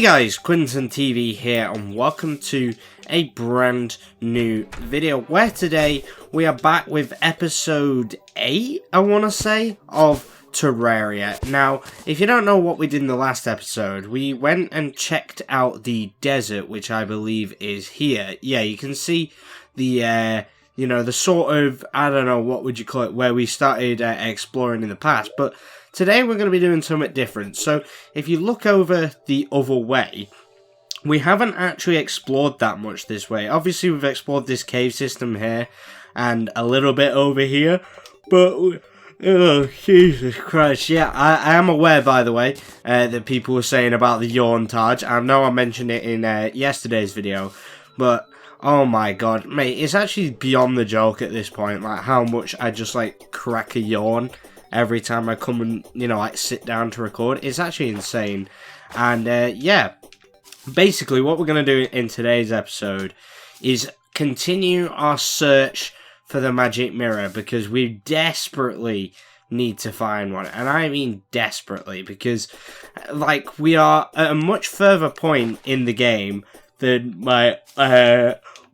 guys, QuinntonTV here and welcome to a brand new video where today we are back with episode 8, I want to say, of Terraria. Now, if you don't know what we did in the last episode, we went and checked out the desert, which I believe is here. Yeah, you can see the, you know, the sort of, I don't know, what would you call it, where we started exploring in the past, but today we're going to be doing something different. So if you look over the other way, we haven't actually explored that much this way. Obviously we've explored this cave system here and a little bit over here, but oh Jesus Christ, yeah, I am aware, by the way, that people were saying about the yawn Taj. I know I mentioned it in yesterday's video, but oh my god, mate, it's actually beyond the joke at this point, like how much I just like crack a yawn every time I come and, you know, like sit down to record. It's actually insane. And yeah, basically what we're going to do in today's episode is continue our search for the magic mirror, because we desperately need to find one. And I mean desperately, because like we are at a much further point in the game than my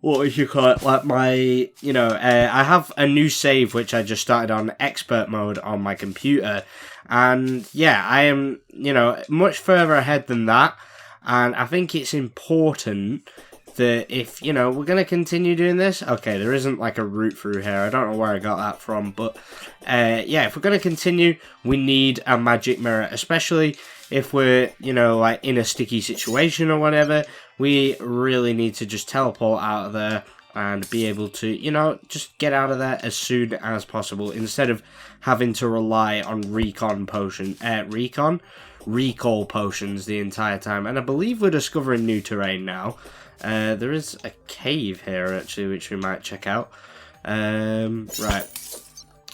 what would you call it, like my, you know, I have a new save which I just started on expert mode on my computer, and yeah, I am, you know, much further ahead than that, and I think it's important that if, you know, we're going to continue doing this, okay, there isn't like a route through here, I don't know where I got that from, but yeah, if we're going to continue, we need a magic mirror, especially if we're, you know, like in a sticky situation or whatever. We really need to just teleport out of there and be able to, you know, just get out of there as soon as possible, instead of having to rely on recall potions the entire time. And I believe we're discovering new terrain now. There is a cave here actually, which we might check out. Right, I'm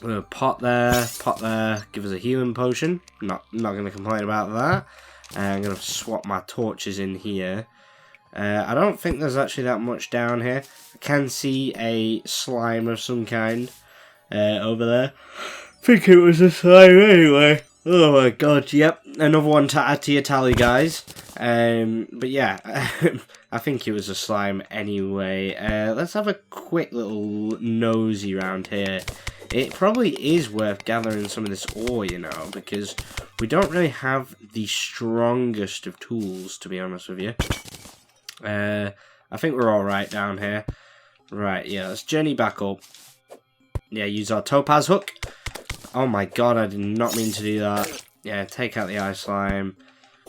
gonna pot there, give us a healing potion. Not gonna complain about that. I'm gonna swap my torches in here. I don't think there's actually that much down here. I can see a slime of some kind over there. I think it was a slime anyway. Oh my god, yep. Another one to add to your tally, guys. But yeah, I think it was a slime anyway. Let's have a quick little nosy around here. It probably is worth gathering some of this ore, you know, because we don't really have the strongest of tools, to be honest with you. I think we're alright down here. Right, yeah, let's journey back up. Yeah, use our topaz hook. Oh my god, I did not mean to do that. Yeah, take out the ice slime.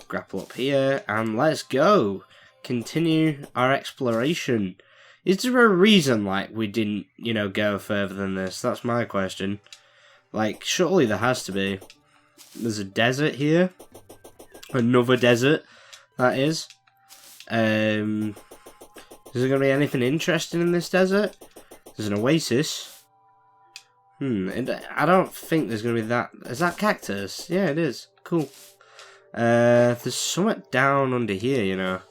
Grapple up here, and let's go. Continue our exploration. Is there a reason, like, we didn't, you know, go further than this? That's my question. Like, surely there has to be. There's a desert here. Another desert, that is. Is there going to be anything interesting in this desert? There's an oasis. I don't think there's going to be that. Is that cactus? Yeah, it is. Cool. There's something down under here, you know.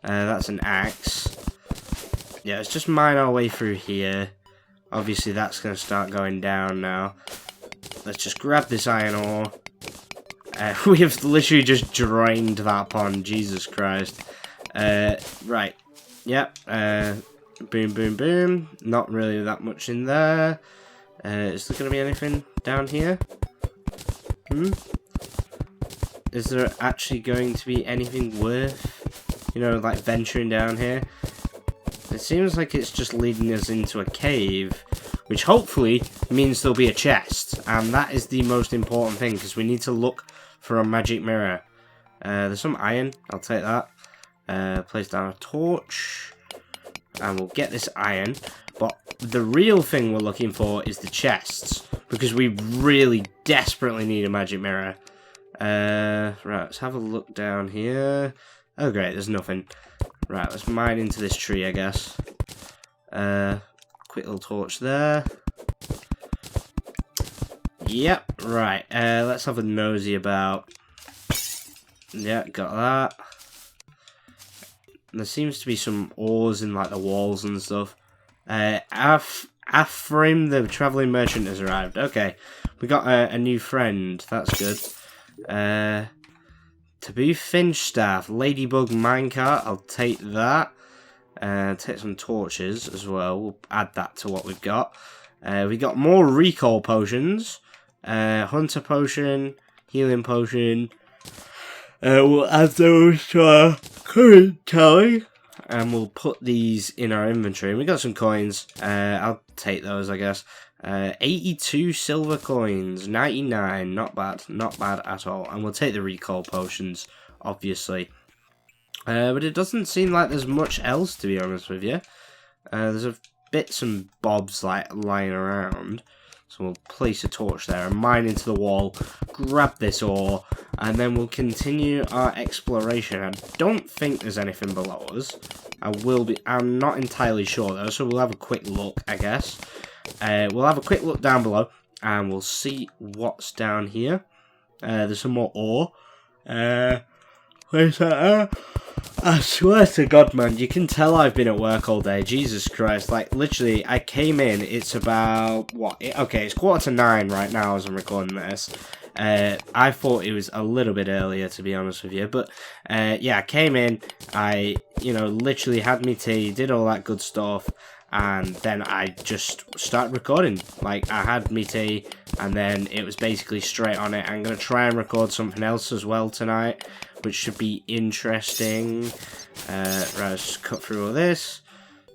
That's an axe. Yeah, let's just mine our way through here. Obviously, that's going to start going down now. Let's just grab this iron ore. We have literally just drained that pond. Jesus Christ. Right. Yep. Boom, boom, boom. Not really that much in there. Is there going to be anything down here? Is there actually going to be anything worth, you know, like venturing down here? It seems like it's just leading us into a cave, which hopefully means there'll be a chest, and that is the most important thing, because we need to look for a magic mirror. There's some iron, I'll take that. Place down a torch, and we'll get this iron, but the real thing we're looking for is the chests, because we really desperately need a magic mirror. Right, let's have a look down here. Oh great, there's nothing. Right, let's mine into this tree, I guess. Quick little torch there. Yep, right. Let's have a nosy about. Yeah, got that. There seems to be some ores in like the walls and stuff. Afrim, the travelling merchant, has arrived. Okay, we got a new friend. That's good. Taboo Finch Staff, Ladybug Minecart, I'll take that. Take some torches as well, we'll add that to what we've got. We got more recall potions. Hunter Potion, Healing Potion. We'll add those to our current tally. And we'll put these in our inventory. We got some coins. I'll take those, I guess. 82 silver coins, 99, not bad at all. And we'll take the recall potions, obviously. But it doesn't seem like there's much else, to be honest with you. There's a bits and bobs like lying around. So we'll place a torch there and mine into the wall, grab this ore, and then we'll continue our exploration. I don't think there's anything below us. I'm not entirely sure though, so we'll have a quick look, I guess. We'll have a quick look down below, and we'll see what's down here. There's some more ore. Where's that? I swear to God, man, you can tell I've been at work all day. Jesus Christ, like, literally, I came in, it's about, what? Okay, it's 8:45 right now as I'm recording this. I thought it was a little bit earlier, to be honest with you, but, yeah, I came in, I, literally had me tea, did all that good stuff, and then I just started recording. Like, I had me tea, and then it was basically straight on it. I'm going to try and record something else as well tonight, which should be interesting. Right, let's just cut through all this,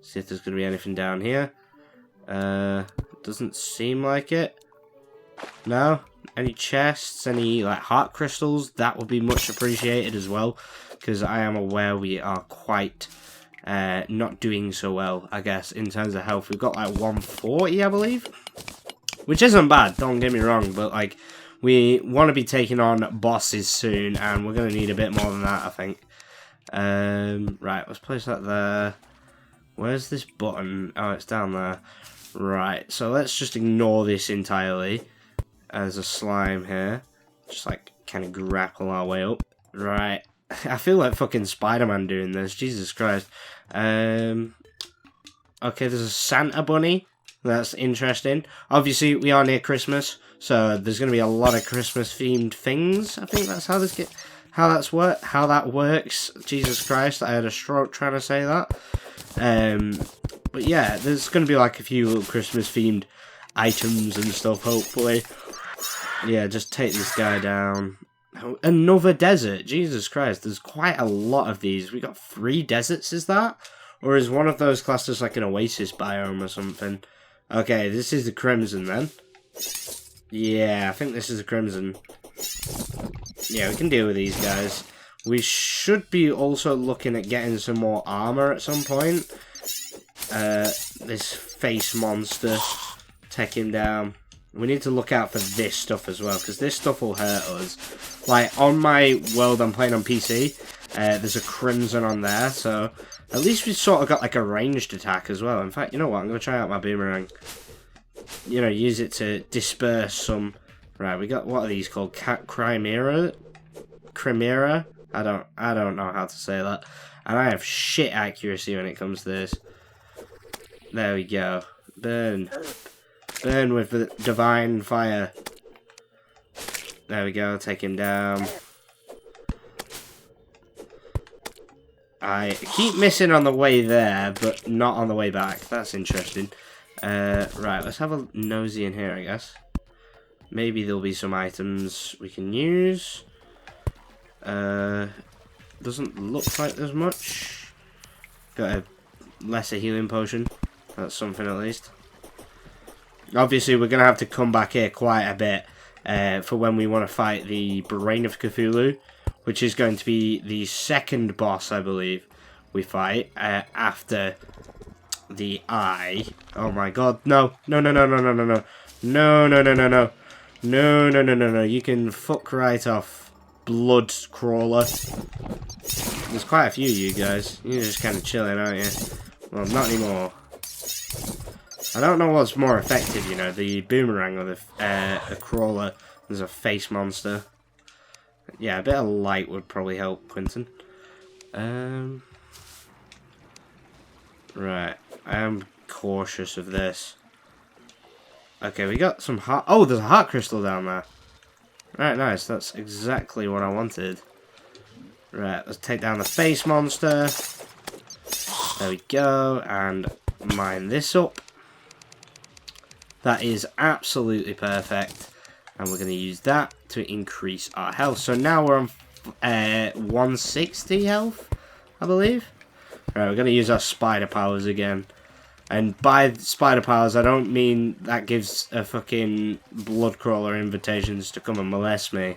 see if there's going to be anything down here. Doesn't seem like it. No? Any chests, any like heart crystals? That would be much appreciated as well, because I am aware we are quite not doing so well, I guess, in terms of health. We've got like 140, I believe, which isn't bad, don't get me wrong, but like, we want to be taking on bosses soon, and we're going to need a bit more than that, I think. Right, let's place that there. Where's this button? Oh, it's down there. Right, so let's just ignore this entirely. There's a slime here. Just like kind of grapple our way up. Right. I feel like fucking Spider-Man doing this. Jesus Christ. Okay, there's a Santa Bunny. That's interesting. Obviously, we are near Christmas, so there's going to be a lot of Christmas-themed things. I think that's how that works. Jesus Christ, I had a stroke trying to say that. But yeah, there's going to be like a few little Christmas-themed items and stuff, hopefully. Yeah, just take this guy down. Another desert. Jesus Christ, there's quite a lot of these. We got 3 deserts, is that? Or is one of those classed as like an oasis biome or something? Okay, this is the Crimson then. Yeah, I think this is the Crimson. Yeah, we can deal with these guys. We should be also looking at getting some more armor at some point. This face monster. Take him down. We need to look out for this stuff as well, because this stuff will hurt us. Like, on my world I'm playing on PC, there's a Crimson on there, so at least we've sort of got like a ranged attack as well. In fact, you know what, I'm going to try out my boomerang. Use it to disperse some... Right, we got, what are these called? Chimera? I don't know how to say that. And I have shit accuracy when it comes to this. There we go. Burn. Burn with the divine fire. There we go, take him down. I keep missing on the way there, but not on the way back. That's interesting. Right, let's have a nosy in here, I guess. Maybe there'll be some items we can use. Doesn't look like there's much. Got a lesser healing potion. That's something at least. Obviously, we're going to have to come back here quite a bit for when we want to fight the Brain of Cthulhu, which is going to be the second boss, I believe, we fight after the Eye. Oh my god, no. No, no, no, no, no, no, no. No, no, no, no, no. No, no, no, no, no. You can fuck right off, blood crawler. There's quite a few of you guys. You're just kind of chilling, aren't you? Well, not anymore. I don't know what's more effective, the boomerang or the crawler. There's a face monster. Yeah, a bit of light would probably help, Quinton. Right, I am cautious of this. Okay, we got some heart... Oh, there's a heart crystal down there. Right, nice. That's exactly what I wanted. Right, let's take down the face monster. There we go, and mine this up. That is absolutely perfect. And we're going to use that to increase our health. So now we're on 160 health, I believe. Alright, we're going to use our spider powers again. And by spider powers, I don't mean that gives a fucking blood crawler invitations to come and molest me.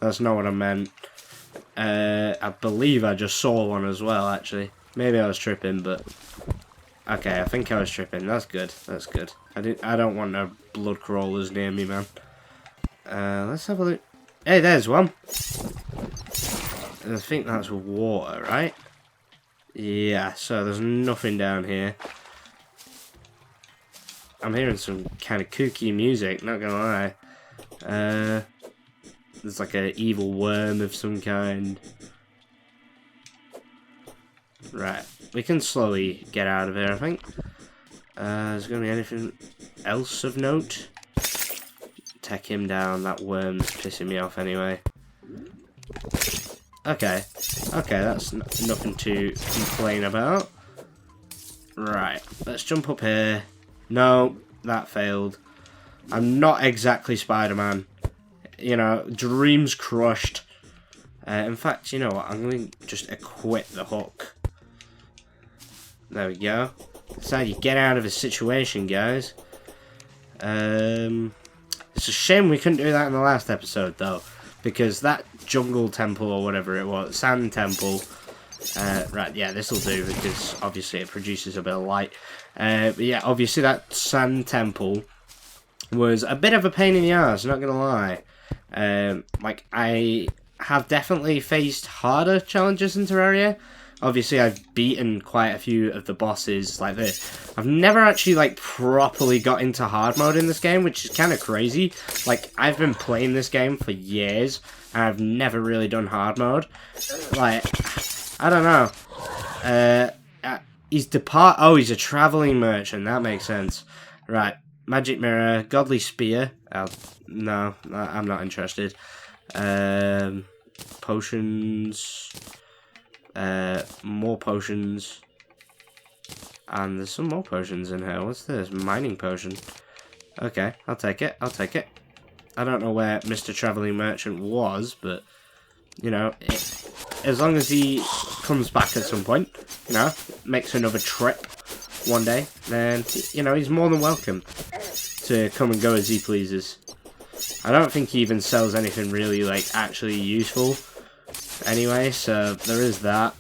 That's not what I meant. I believe I just saw one as well, actually. Maybe I was tripping, but... Okay, I think I was tripping. That's good. That's good. I don't want no blood crawlers near me, man. Let's have a look. Hey, there's one. I think that's water, right? Yeah, so there's nothing down here. I'm hearing some kind of kooky music, not gonna lie. There's like an evil worm of some kind. Right, we can slowly get out of here, I think. Is there gonna be anything else of note? Take him down, that worm's pissing me off anyway. Okay, that's nothing to complain about. Right, let's jump up here. No, that failed. I'm not exactly Spider-Man. You know, dreams crushed. In fact, you know what? I'm going to just equip the hook. There we go. That's how you get out of a situation, guys. It's a shame we couldn't do that in the last episode, though. Because that jungle temple, or whatever it was, sand temple... right, yeah, this'll do, because obviously it produces a bit of light. But yeah, obviously that sand temple was a bit of a pain in the ass, not gonna lie. Like, I have definitely faced harder challenges in Terraria. Obviously, I've beaten quite a few of the bosses like this. I've never actually, like, properly got into hard mode in this game, which is kind of crazy. Like, I've been playing this game for years, and I've never really done hard mode. Like, I don't know. He's he's a traveling merchant. That makes sense. Right. Magic mirror. Godly spear. No, I'm not interested. Potions. More potions. And there's some more potions in here. What's this? Mining potion. Okay, I'll take it. I'll take it. I don't know where Mr. Traveling Merchant was, but, you know, as long as he comes back at some point, you know, makes another trip one day, then, you know, he's more than welcome to come and go as he pleases. I don't think he even sells anything really, like, actually useful anyway, so there is that.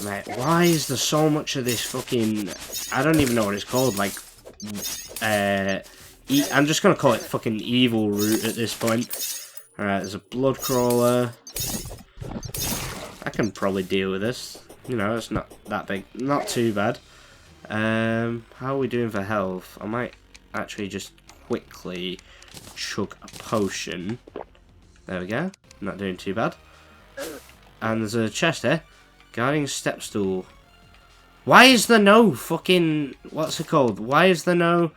Mate, why is there so much of this fucking... I don't even know what it's called, like... I'm just gonna call it fucking evil root at this point. Alright, there's a blood crawler. I can probably deal with this. You know, it's not that big. Not too bad. How are we doing for health? I might actually just quickly chug a potion. There we go. Not doing too bad. And there's a chest here. Guarding step stool. Why is there no fucking... What's it called? Why is there no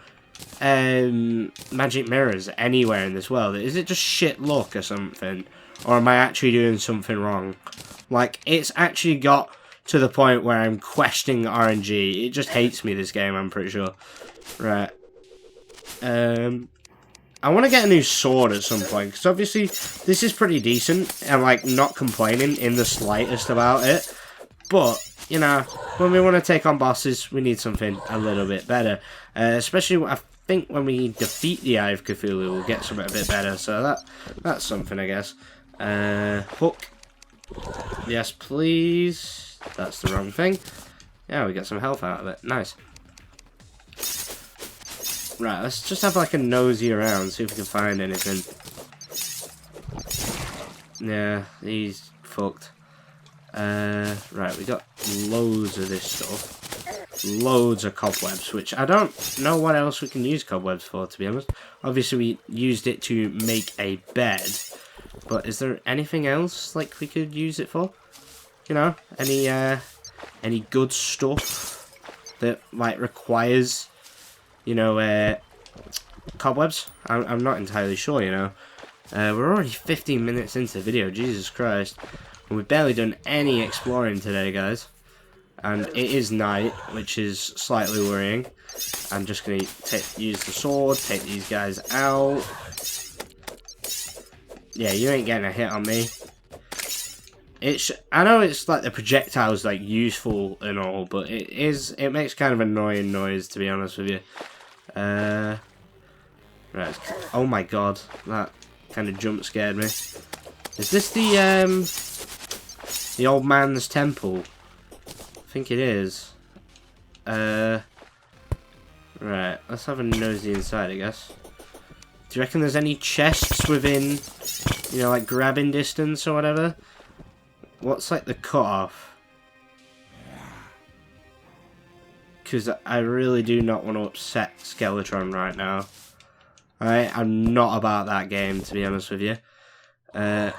magic mirrors anywhere in this world? Is it just shit luck or something? Or am I actually doing something wrong? Like, it's actually got to the point where I'm questioning RNG. It just hates me, this game, I'm pretty sure. Right. I want to get a new sword at some point, because obviously this is pretty decent, and like not complaining in the slightest about it, but you know, when we want to take on bosses, we need something a little bit better, especially I think when we defeat the Eye of Cthulhu, we'll get something a bit better, so that's something, I guess. Hook, yes please. That's the wrong thing. Yeah, we get some health out of it, nice. Right, let's just have like a nosy around, see if we can find anything. Yeah, he's fucked. Right, we got loads of this stuff. Loads of cobwebs, which I don't know what else we can use cobwebs for, to be honest. Obviously, we used it to make a bed. But is there anything else, like, we could use it for? You know, any good stuff that, like, requires... You know, cobwebs? I'm not entirely sure, you know. We're already 15 minutes into the video, Jesus Christ. And we've barely done any exploring today, guys. And it is night, which is slightly worrying. I'm just going to use the sword, take these guys out. Yeah, you ain't getting a hit on me. I know it's like the projectile's like useful and all, but it makes kind of annoying noise, to be honest with you. Right. Oh my god, that kind of jump scared me. Is this the old man's temple? I think it is. Right, let's have a nosy inside, I guess. Do you reckon there's any chests within, you know, like grabbing distance or whatever? What's like the cutoff? Because I really do not want to upset Skeletron right now. I'm not about that game, to be honest with you. Oh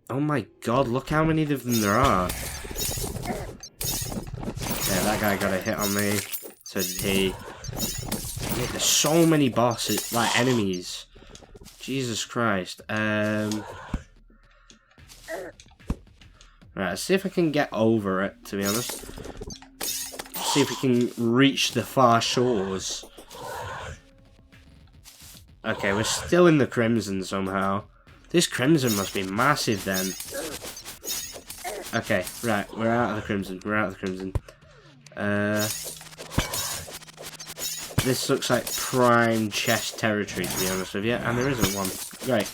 my god, look how many of them there are. Yeah, that guy got a hit on me. So did he. Mate, there's so many bosses, like enemies. Jesus Christ. Right, let's see if I can get over it, to be honest. See if we can reach the far shores. Okay, we're still in the Crimson somehow. This Crimson must be massive then. Okay, right, we're out of the Crimson. We're out of the Crimson. This looks like prime chest territory, to be honest with you, and there isn't one. Right.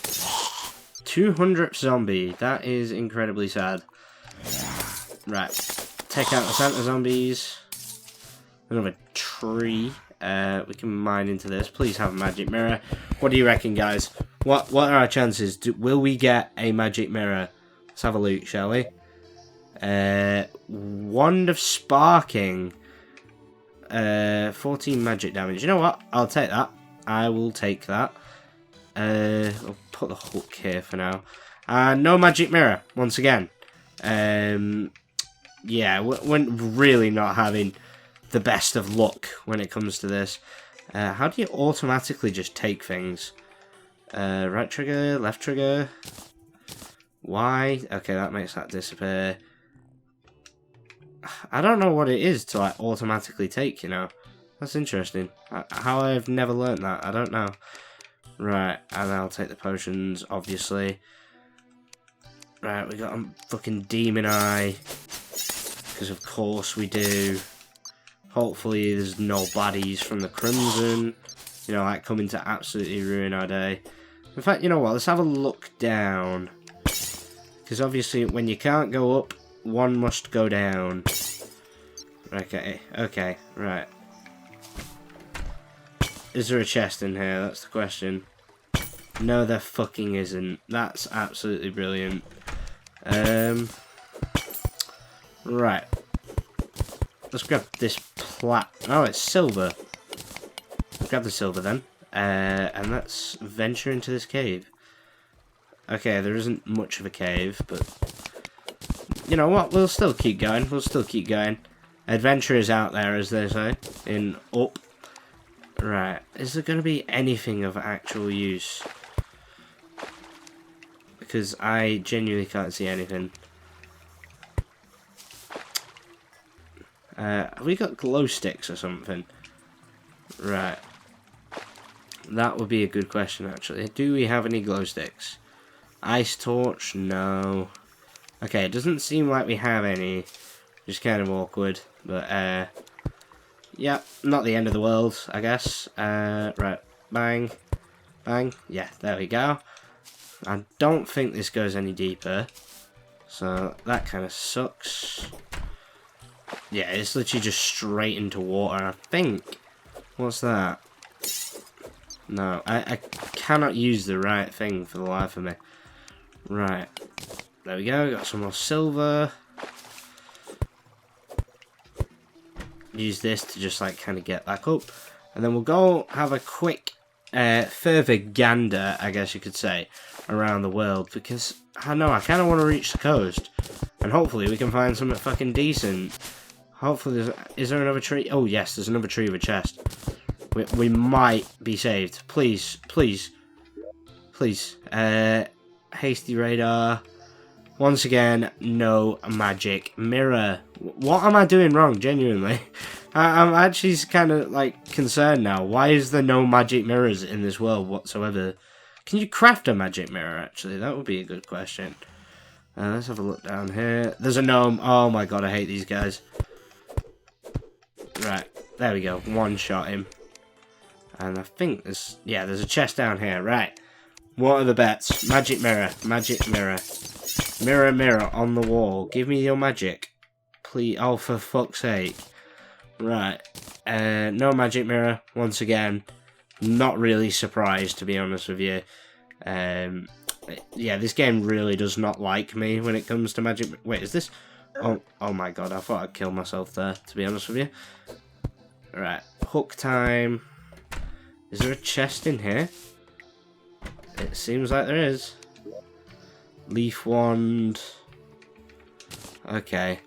200th zombie. That is incredibly sad. Right. Take out the Santa zombies. Another tree. We can mine into this. Please have a magic mirror. What do you reckon, guys? What are our chances? Will we get a magic mirror? Let's have a look, shall we? Wand of Sparking. 14 magic damage. You know what? I'll take that. I will take that. I'll put the hook here for now. No magic mirror, once again. Yeah, we're really not having the best of luck when it comes to this. How do you automatically just take things? Right trigger, left trigger. Y. Okay, that makes that disappear. I don't know what it is to like automatically take, you know. That's interesting. How I've never learnt that, I don't know. Right, and I'll take the potions, obviously. Right, we got a fucking demon eye. Because of course we do. Hopefully there's no baddies from the Crimson. You know, like coming to absolutely ruin our day. In fact, you know what, let's have a look down. Because obviously when you can't go up, one must go down. Okay, okay, right. Is there a chest in here? That's the question. No, there fucking isn't. That's absolutely brilliant. Right. Let's grab this plat. Oh, it's silver. Grab the silver then. And let's venture into this cave. Okay, there isn't much of a cave, but you know what? We'll still keep going. We'll still keep going. Adventure is out there, as they say, in Up. Right. Is there going to be anything of actual use? Because I genuinely can't see anything. Have we got glow sticks or something? Right. That would be a good question, actually. Do we have any glow sticks? Ice torch? No. Okay, it doesn't seem like we have any. Just kind of awkward. But, yeah, not the end of the world, I guess. Right. Bang. Bang. Yeah, there we go. I don't think this goes any deeper. So, that kind of sucks. Yeah, it's literally just straight into water, I think. What's that? No, I cannot use the right thing for the life of me. Right. There we go, got some more silver. Use this to just like kind of get back up. And then we'll go have a quick further gander, I guess you could say, around the world. Because, I don't know, I kind of want to reach the coast. And hopefully we can find something fucking decent. Hopefully is there another tree? Oh yes, there's another tree with a chest. We might be saved. Please, please, please. Hasty radar. once again, no magic mirror. What am I doing wrong, genuinely? I'm actually kind of, like, concerned now. Why is there no magic mirrors in this world whatsoever? Can you craft a magic mirror, actually? That would be a good question. Let's have a look down here. There's a gnome. Oh my god, I hate these guys. Right, there we go. One shot him. And I think there's... yeah, there's a chest down here. Right. What are the bets? Magic mirror. Magic mirror. Mirror, mirror on the wall. Give me your magic. Please. Oh, for fuck's sake. Right. No magic mirror. Once again. Not really surprised, to be honest with you. Yeah, this game really does not like me when it comes to magic... wait, is this... oh my god, I thought I'd kill myself there, to be honest with you. Right, hook time. Is there a chest in here? It seems like there is. Leaf wand. Okay,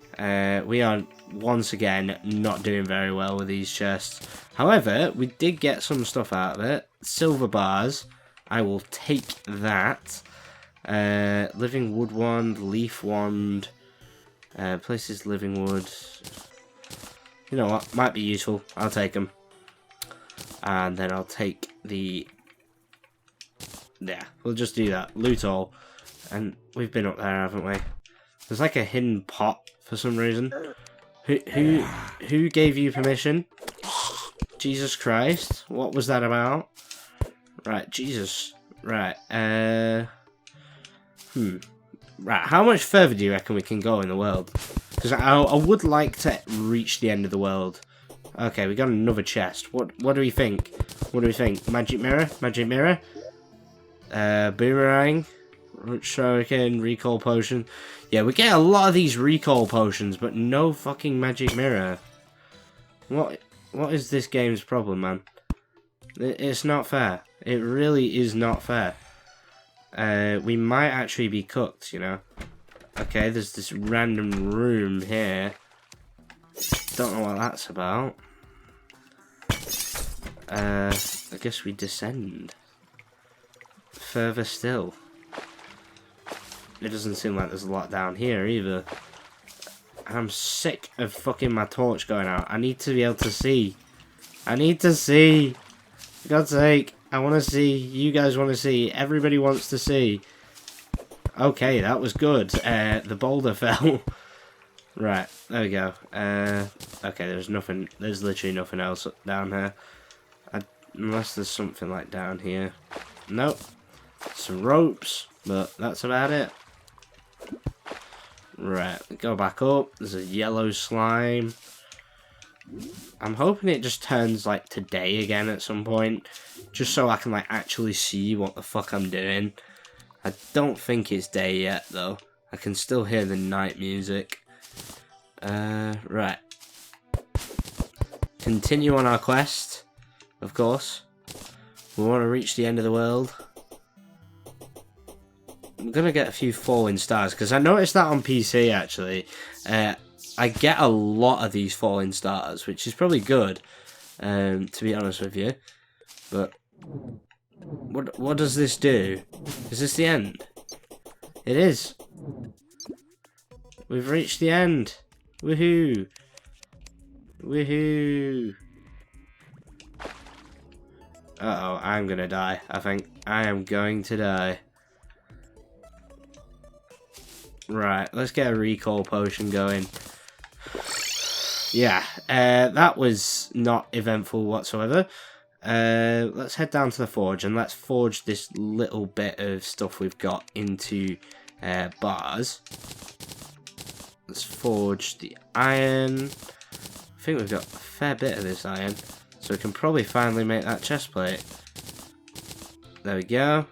we are once again not doing very well with these chests. However, we did get some stuff out of it. Silver bars. I will take that. Living wood wand, leaf wand. Places living wood. You know what? Might be useful. I'll take them. And then I'll take the... yeah, we'll just do that. Loot all. And we've been up there, haven't we? There's like a hidden pot for some reason. Who gave you permission? Jesus Christ. What was that about? Right, Jesus. Right, Right, how much further do you reckon we can go in the world? Because I would like to reach the end of the world. Okay, we got another chest. What do we think? What do we think? Magic mirror? Magic mirror? Boomerang? Shuriken? Recall potion? Yeah, we get a lot of these recall potions, but no fucking magic mirror. What is this game's problem, man? It's not fair. It really is not fair. We might actually be cooked, you know. Okay, there's this random room here. Don't know what that's about. I guess we descend. Further still. It doesn't seem like there's a lot down here either. I'm sick of fucking my torch going out. I need to be able to see. I need to see. For God's sake. I want to see. You guys want to see. Everybody wants to see. Okay, that was good. The boulder fell. Right, there we go. Okay, there's nothing. There's literally nothing else down here. Unless there's something like down here. Nope. Some ropes, but that's about it. Right, go back up. There's a yellow slime. I'm hoping it just turns like to day again at some point. Just so I can like actually see what the fuck I'm doing. I don't think it's day yet though. I can still hear the night music. Right. Continue on our quest, of course. We want to reach the end of the world. I'm gonna get a few falling stars because I noticed that on PC actually. I get a lot of these falling stars, which is probably good, to be honest with you. But what does this do? Is this the end? It is. We've reached the end. Woohoo! Woohoo! Uh-oh, I'm gonna die. I think I am going to die. Right, let's get a recall potion going. Yeah, that was not eventful whatsoever. Let's head down to the forge and let's forge this little bit of stuff we've got into bars. Let's forge the iron. I think we've got a fair bit of this iron, so we can probably finally make that chest plate. There we go.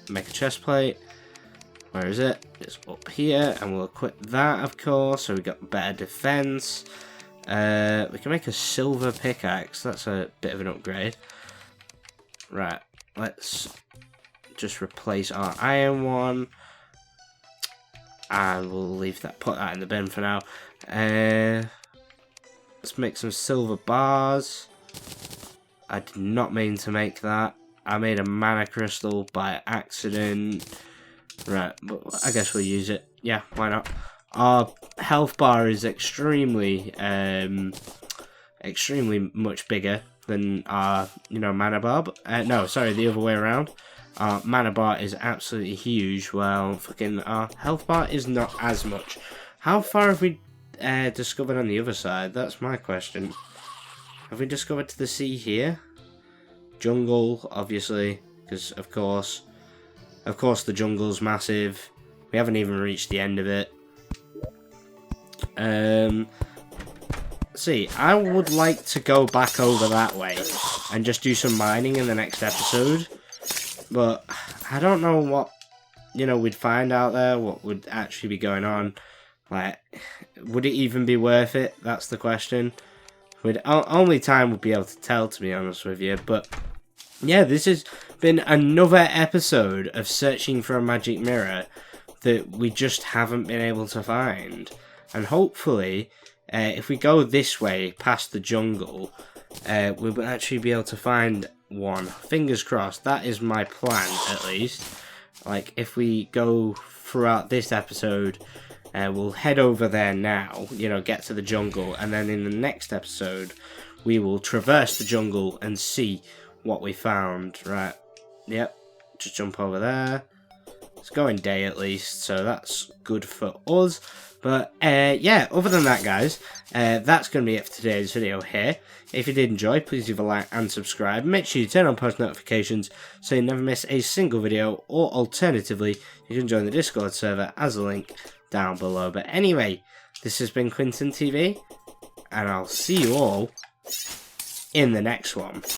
Make a chest plate. Where is it? It's up here, and we'll equip that, of course, so we've got better defense. We can make a silver pickaxe. That's a bit of an upgrade. Right, let's just replace our iron one. And we'll leave that, put that in the bin for now. Let's make some silver bars. I did not mean to make that. I made a mana crystal by accident. Right, but I guess we'll use it. Yeah, why not? Our health bar is extremely much bigger than our, mana bar. No, sorry, the other way around. Our mana bar is absolutely huge, while fucking our health bar is not as much. How far have we discovered on the other side? That's my question. Have we discovered to the sea here? Jungle, obviously, because of course the jungle's massive. We haven't even reached the end of it. See, I would like to go back over that way and just do some mining in the next episode, but I don't know what we'd find out there, what would actually be going on. Like, would it even be worth it? That's the question. Only time would be able to tell, to be honest with you. But yeah, this has been another episode of searching for a magic mirror that we just haven't been able to find. And hopefully, if we go this way past the jungle, we will actually be able to find one. Fingers crossed. That is my plan, at least. Like, if we go throughout this episode, we'll head over there now, get to the jungle, and then in the next episode, we will traverse the jungle and see what we found. Right, yep, just jump over there. It's going day at least, so that's good for us. But yeah, other than that, guys, that's going to be it for today's video here. If you did enjoy, please leave a like and subscribe. Make sure you turn on post notifications so you never miss a single video, or alternatively, you can join the Discord server as a link down below. But anyway, this has been QuinntonTV, and I'll see you all in the next one.